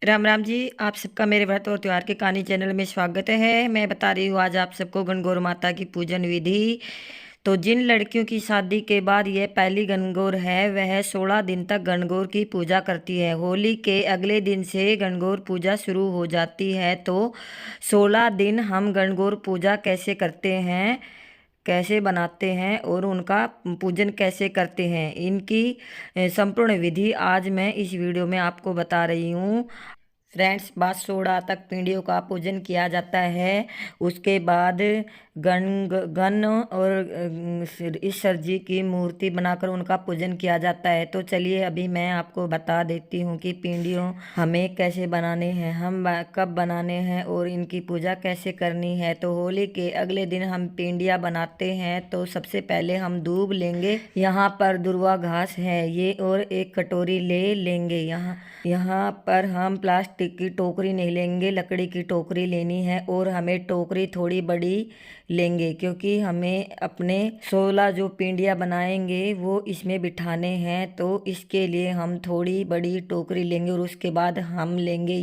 राम राम जी। आप सबका मेरे व्रत और त्योहार के कहानी चैनल में स्वागत है। मैं बता रही हूँ आज आप सबको गणगौर माता की पूजन विधि। तो जिन लड़कियों की शादी के बाद यह पहली गणगौर है वह 16 दिन तक गणगौर की पूजा करती है। होली के अगले दिन से गणगौर पूजा शुरू हो जाती है। तो 16 दिन हम गणगौर पूजा कैसे करते हैं, कैसे बनाते हैं और उनका पूजन कैसे करते हैं, इनकी संपूर्ण विधि आज मैं इस वीडियो में आपको बता रही हूँ। फ्रेंड्स, बासोड़ा तक पिंडियों का पूजन किया जाता है। उसके बाद गण गण और ईश्वर जी की मूर्ति बनाकर उनका पूजन किया जाता है। तो चलिए अभी मैं आपको बता देती हूँ कि पिंडियों हमें कैसे बनाने हैं, कब बनाने हैं और इनकी पूजा कैसे करनी है। तो होली के अगले दिन हम पिंडियाँ बनाते हैं। तो सबसे पहले हम दूब लेंगे, यहाँ पर दुर्वा घास है ये, और एक कटोरी ले लेंगे। यहाँ पर हम प्लास्टिक की टोकरी नहीं लेंगे, लकड़ी की टोकरी लेनी है। और हमें टोकरी थोड़ी बड़ी लेंगे क्योंकि हमें अपने 16 जो पिंडियाँ बनाएंगे वो इसमें बिठाने हैं। तो इसके लिए हम थोड़ी बड़ी टोकरी लेंगे और उसके बाद हम लेंगे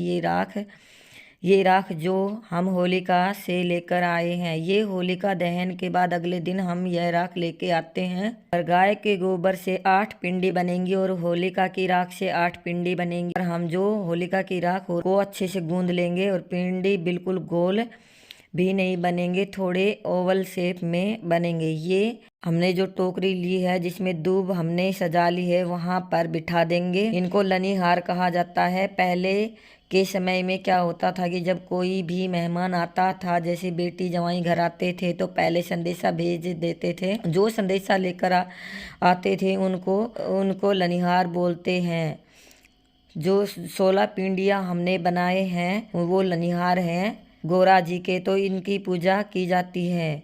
ये राख जो हम होलिका से लेकर आए हैं। ये होलिका दहन के बाद अगले दिन हम यह राख लेके आते हैं। और गाय के गोबर से 8 पिंडी बनेंगी और होलिका की राख से 8 पिंडी बनेंगी। और हम जो होलिका की राख को अच्छे से गूंद लेंगे और पिंडी बिल्कुल गोल भी नहीं बनेंगे, थोड़े ओवल शेप में बनेंगे। ये हमने जो टोकरी ली है जिसमें दूब हमने सजा ली है वहां पर बिठा देंगे। इनको लनीहार कहा जाता है। पहले के समय में क्या होता था कि जब कोई भी मेहमान आता था, जैसे बेटी जवाई घर आते थे, तो पहले संदेशा भेज देते थे। जो संदेशा लेकर आते थे उनको उनको लनीहार बोलते हैं। जो 16 पिंडियाँ हमने बनाए हैं वो लनिहार हैं गोरा जी के। तो इनकी पूजा की जाती है।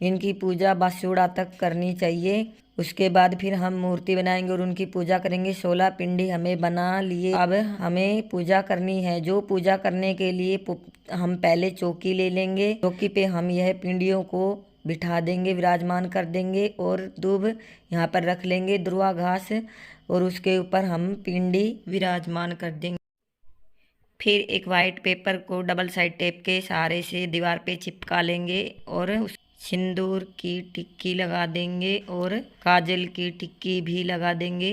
इनकी पूजा बासुड़ा तक करनी चाहिए। उसके बाद फिर हम मूर्ति बनाएंगे और उनकी पूजा करेंगे। 16 पिंडी हमें बना लिए। अब हमें पूजा करनी है। जो पूजा करने के लिए हम पहले चौकी ले लेंगे। चौकी पे हम यह पिंडियों को बिठा देंगे, विराजमान कर देंगे। और दूब यहाँ पर रख लेंगे, दुर्वा घास, और उसके ऊपर हम पिंडी विराजमान कर देंगे। फिर एक वाइट पेपर को डबल साइड टेप के सहारे से दीवार पे चिपका लेंगे और उस सिंदूर की टिक्की लगा देंगे और काजल की टिक्की भी लगा देंगे।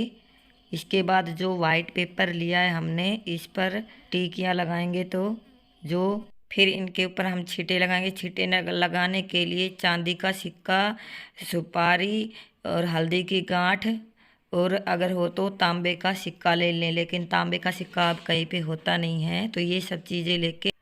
इसके बाद जो वाइट पेपर लिया है हमने, इस पर टिक्कियाँ लगाएंगे। तो जो फिर इनके ऊपर हम छींटे लगाएंगे। छींटे लगाने के लिए चांदी का सिक्का, सुपारी और हल्दी की गांठ, और अगर हो तो तांबे का सिक्का ले लें, लेकिन तांबे का सिक्का अब कहीं पे होता नहीं है। तो ये सब चीज़ें लेके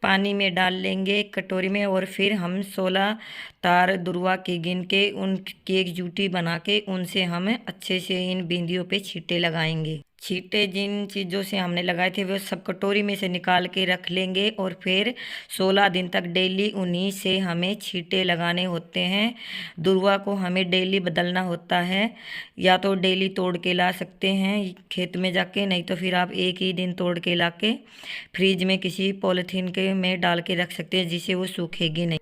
पानी में डाल लेंगे एक कटोरी में। और फिर हम 16 तार दुर्वा की गिन के उनकी एक जूटी बना के उनसे हम अच्छे से इन बिंदियों पे छींटे लगाएंगे। छींटे जिन चीज़ों से हमने लगाए थे वो सब कटोरी में से निकाल के रख लेंगे। और फिर 16 दिन तक डेली उन्हीं से हमें छींटे लगाने होते हैं। दुर्वा को हमें डेली बदलना होता है। या तो डेली तोड़ के ला सकते हैं खेत में जाके, नहीं तो फिर आप एक ही दिन तोड़ के ला के फ्रिज में किसी पॉलिथीन के में डाल के रख सकते हैं जिससे वो सूखेगी नहीं।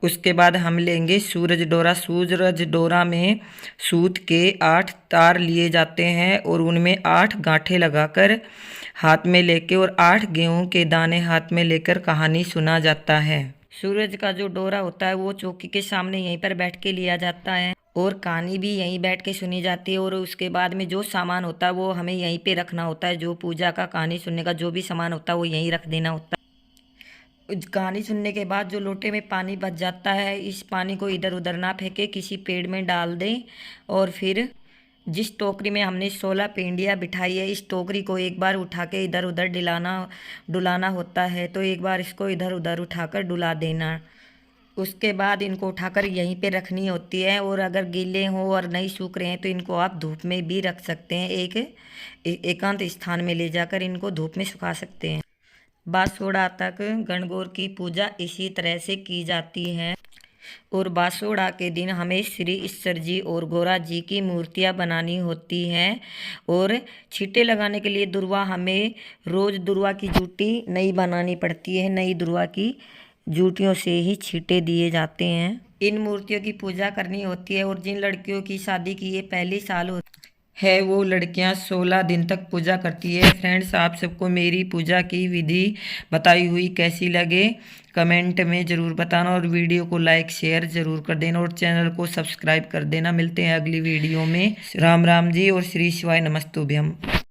उसके बाद हम लेंगे सूरज डोरा। सूरज डोरा में सूत के 8 तार लिए जाते हैं और उनमें 8 गांठें लगाकर हाथ में लेके और 8 गेहूं के दाने हाथ में लेकर कहानी सुना जाता है। सूरज का जो डोरा होता है वो चौकी के सामने यहीं पर बैठ के लिया जाता है और कहानी भी यहीं बैठ के सुनी जाती है। और उसके बाद में जो सामान होता है वो हमें यहीं पे रखना होता है। जो पूजा का कहानी सुनने का जो भी सामान होता है वो यहीं रख देना होता है। कहानी सुनने के बाद जो लोटे में पानी बच जाता है, इस पानी को इधर उधर ना फेंके, किसी पेड़ में डाल दें। और फिर जिस टोकरी में हमने 16 पेंडियाँ बिठाई है, इस टोकरी को एक बार उठा के इधर उधर डुलाना होता है। तो एक बार इसको इधर उधर उठाकर डुला देना। उसके बाद इनको उठाकर यहीं पे रखनी होती है। और अगर गीले हों और नहीं सूख रहे हैं तो इनको आप धूप में भी रख सकते हैं। एकांत स्थान में ले जाकर इनको धूप में सुखा सकते हैं। बासोड़ा तक गणगौर की पूजा इसी तरह से की जाती है। और बासोड़ा के दिन हमें श्री ईश्वर जी और गोरा जी की मूर्तियाँ बनानी होती हैं। और छींटे लगाने के लिए दुर्वा हमें रोज दुर्वा की जूटी नई बनानी पड़ती है। नई दुर्वा की जूटियों से ही छींटे दिए जाते हैं। इन मूर्तियों की पूजा करनी होती है। और जिन लड़कियों की शादी की ये पहली साल है वो लड़कियां 16 दिन तक पूजा करती है। फ्रेंड्स, आप सबको मेरी पूजा की विधि बताई हुई कैसी लगे कमेंट में ज़रूर बताना, और वीडियो को लाइक शेयर ज़रूर कर देना, और चैनल को सब्सक्राइब कर देना। मिलते हैं अगली वीडियो में। राम राम जी और श्री शिवाय नमस्तुभ्यम।